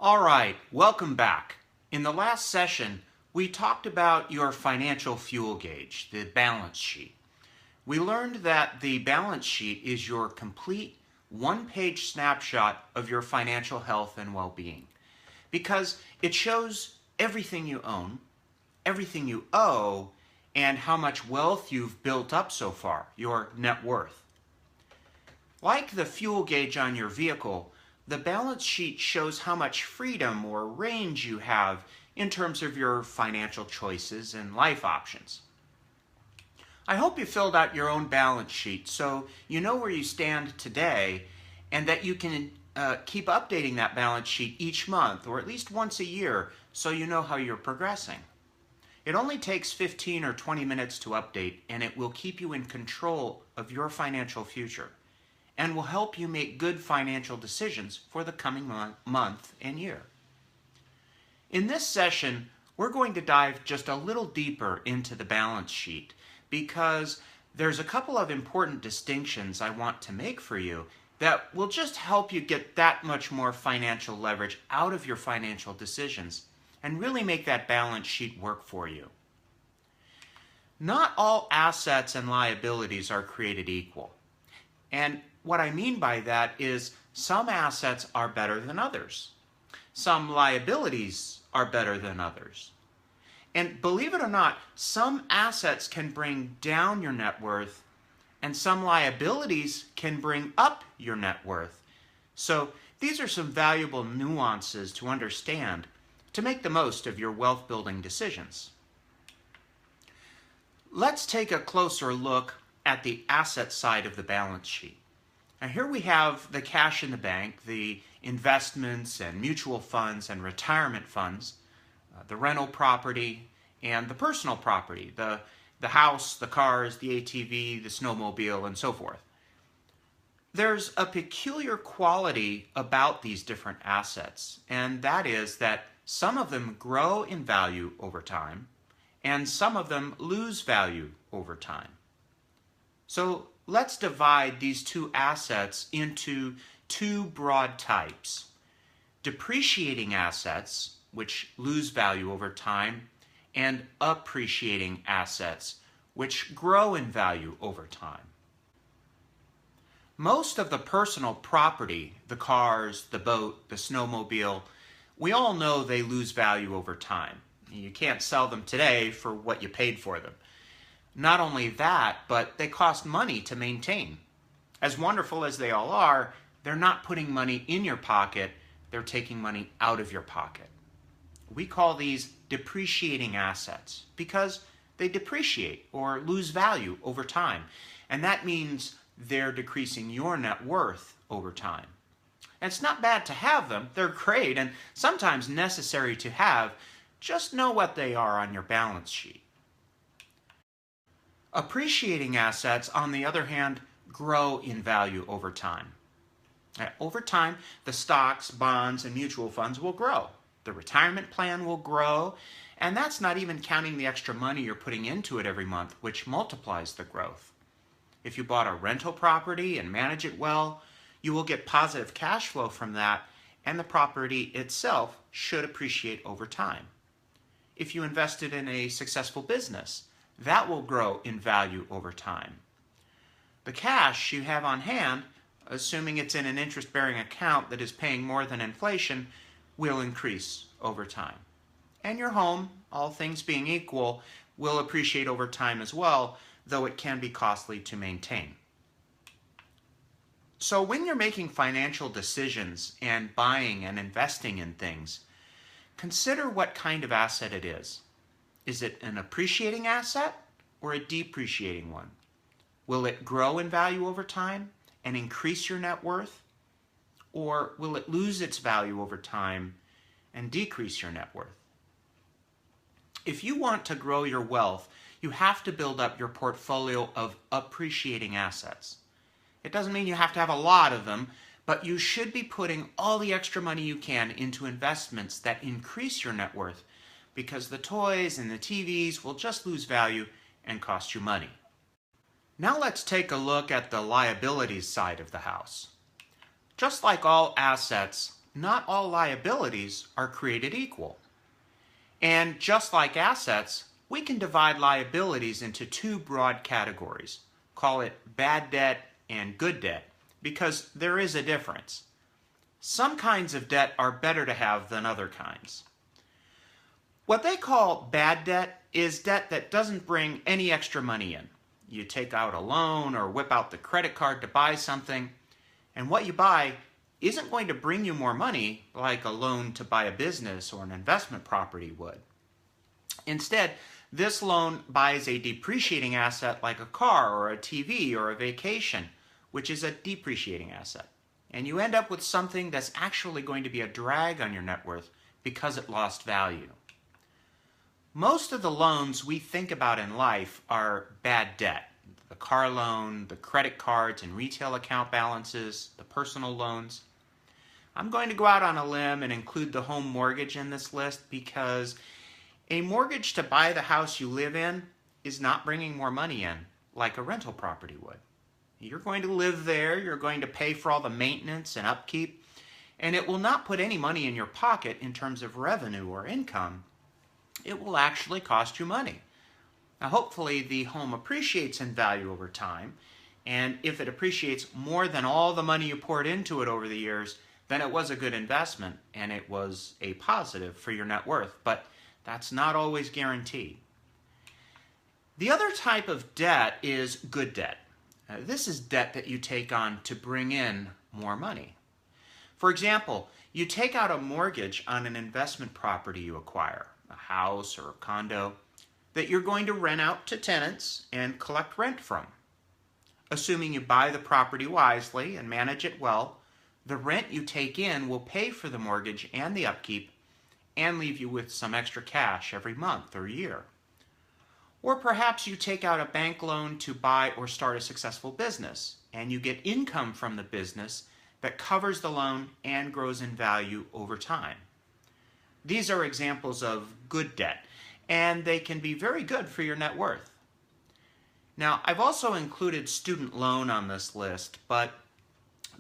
All right, welcome back. In the last session, we talked about your financial fuel gauge, the balance sheet. We learned that the balance sheet is your complete one-page snapshot of your financial health and well-being because it shows everything you own, everything you owe, and how much wealth you've built up so far, your net worth. Like the fuel gauge on your vehicle, the balance sheet shows how much freedom or range you have in terms of your financial choices and life options. I hope you filled out your own balance sheet so you know where you stand today and that you can keep updating that balance sheet each month or at least once a year so you know how you're progressing. It only takes 15 or 20 minutes to update, and it will keep you in control of your financial future and will help you make good financial decisions for the coming month and year. In this session, we're going to dive just a little deeper into the balance sheet because there's a couple of important distinctions I want to make for you that will just help you get that much more financial leverage out of your financial decisions and really make that balance sheet work for you. Not all assets and liabilities are created equal. And what I mean by that is some assets are better than others. Some liabilities are better than others. And believe it or not, some assets can bring down your net worth and some liabilities can bring up your net worth. So these are some valuable nuances to understand to make the most of your wealth building decisions. Let's take a closer look at the asset side of the balance sheet. Now here we have the cash in the bank, the investments and mutual funds and retirement funds, the rental property and the personal property, the house, the cars, the ATV, the snowmobile, and so forth. There's a peculiar quality about these different assets, and that is that some of them grow in value over time, and some of them lose value over time. So let's divide these two assets into two broad types. Depreciating assets, which lose value over time, and appreciating assets, which grow in value over time. Most of the personal property, the cars, the boat, the snowmobile, we all know they lose value over time. You can't sell them today for what you paid for them. Not only that, but they cost money to maintain. As wonderful as they all are, they're not putting money in your pocket, they're taking money out of your pocket. We call these depreciating assets because they depreciate or lose value over time. And that means they're decreasing your net worth over time. And it's not bad to have them, they're great and sometimes necessary to have. Just know what they are on your balance sheet. Appreciating assets, on the other hand, grow in value over time. Over time, the stocks, bonds, and mutual funds will grow. The retirement plan will grow, and that's not even counting the extra money you're putting into it every month, which multiplies the growth. If you bought a rental property and manage it well, you will get positive cash flow from that, and the property itself should appreciate over time. If you invested in a successful business, that will grow in value over time. The cash you have on hand, assuming it's in an interest-bearing account that is paying more than inflation, will increase over time. And your home, all things being equal, will appreciate over time as well, though it can be costly to maintain. So when you're making financial decisions and buying and investing in things, consider what kind of asset it is. Is it an appreciating asset or a depreciating one? Will it grow in value over time and increase your net worth? Or will it lose its value over time and decrease your net worth? If you want to grow your wealth, you have to build up your portfolio of appreciating assets. It doesn't mean you have to have a lot of them, but you should be putting all the extra money you can into investments that increase your net worth because the toys and the TVs will just lose value and cost you money. Now let's take a look at the liabilities side of the house. Just like all assets, not all liabilities are created equal. And just like assets, we can divide liabilities into two broad categories. Call it bad debt and good debt, because there is a difference. Some kinds of debt are better to have than other kinds. What they call bad debt is debt that doesn't bring any extra money in. You take out a loan or whip out the credit card to buy something, and what you buy isn't going to bring you more money like a loan to buy a business or an investment property would. Instead, this loan buys a depreciating asset like a car or a TV or a vacation, which is a depreciating asset. And you end up with something that's actually going to be a drag on your net worth because it lost value. Most of the loans we think about in life are bad debt. The car loan, the credit cards and retail account balances, the personal loans. I'm going to go out on a limb and include the home mortgage in this list because a mortgage to buy the house you live in is not bringing more money in like a rental property would. You're going to live there, you're going to pay for all the maintenance and upkeep, and it will not put any money in your pocket in terms of revenue or income. It will actually cost you money. Now, hopefully the home appreciates in value over time, and if it appreciates more than all the money you poured into it over the years, then it was a good investment and it was a positive for your net worth, but that's not always guaranteed. The other type of debt is good debt. This is debt that you take on to bring in more money. For example, you take out a mortgage on an investment property you acquire, a house or a condo, that you're going to rent out to tenants and collect rent from. Assuming you buy the property wisely and manage it well, the rent you take in will pay for the mortgage and the upkeep and leave you with some extra cash every month or year. Or perhaps you take out a bank loan to buy or start a successful business, and you get income from the business that covers the loan and grows in value over time. These are examples of good debt, and they can be very good for your net worth. Now, I've also included student loan on this list, but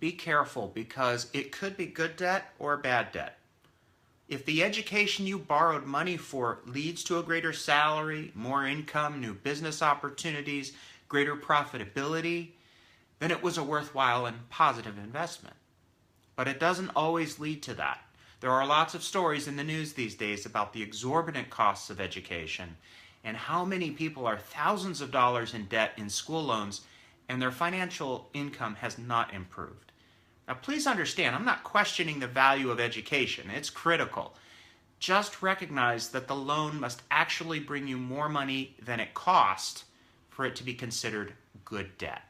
be careful because it could be good debt or bad debt. If the education you borrowed money for leads to a greater salary, more income, new business opportunities, greater profitability, then it was a worthwhile and positive investment. But it doesn't always lead to that. There are lots of stories in the news these days about the exorbitant costs of education and how many people are thousands of dollars in debt in school loans and their financial income has not improved. Now, please understand, I'm not questioning the value of education. It's critical. Just recognize that the loan must actually bring you more money than it cost for it to be considered good debt.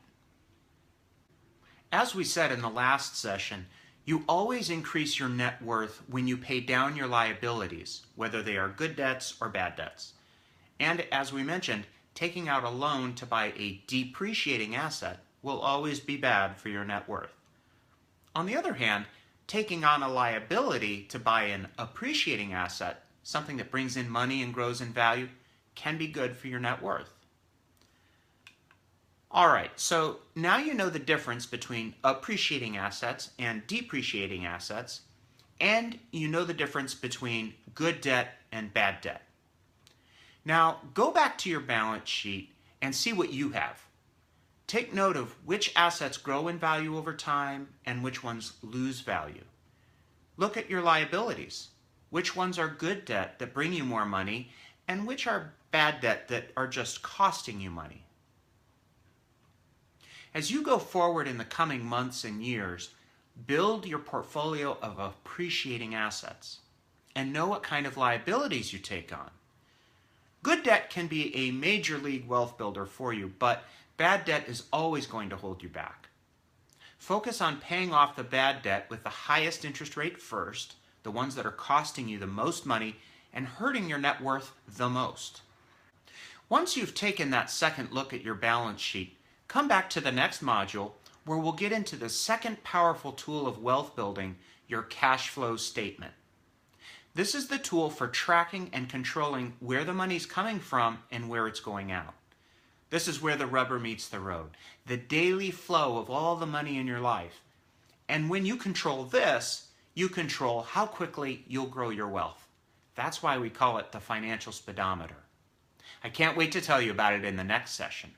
As we said in the last session, you always increase your net worth when you pay down your liabilities, whether they are good debts or bad debts. And as we mentioned, taking out a loan to buy a depreciating asset will always be bad for your net worth. On the other hand, taking on a liability to buy an appreciating asset, something that brings in money and grows in value, can be good for your net worth. All right, so now you know the difference between appreciating assets and depreciating assets, and you know the difference between good debt and bad debt. Now, go back to your balance sheet and see what you have. Take note of which assets grow in value over time and which ones lose value. Look at your liabilities. Which ones are good debt that bring you more money and which are bad debt that are just costing you money. As you go forward in the coming months and years, build your portfolio of appreciating assets and know what kind of liabilities you take on. Good debt can be a major league wealth builder for you, but bad debt is always going to hold you back. Focus on paying off the bad debt with the highest interest rate first, the ones that are costing you the most money and hurting your net worth the most. Once you've taken that second look at your balance sheet, come back to the next module where we'll get into the second powerful tool of wealth building, your cash flow statement. This is the tool for tracking and controlling where the money's coming from and where it's going out. This is where the rubber meets the road, the daily flow of all the money in your life. And when you control this, you control how quickly you'll grow your wealth. That's why we call it the financial speedometer. I can't wait to tell you about it in the next session.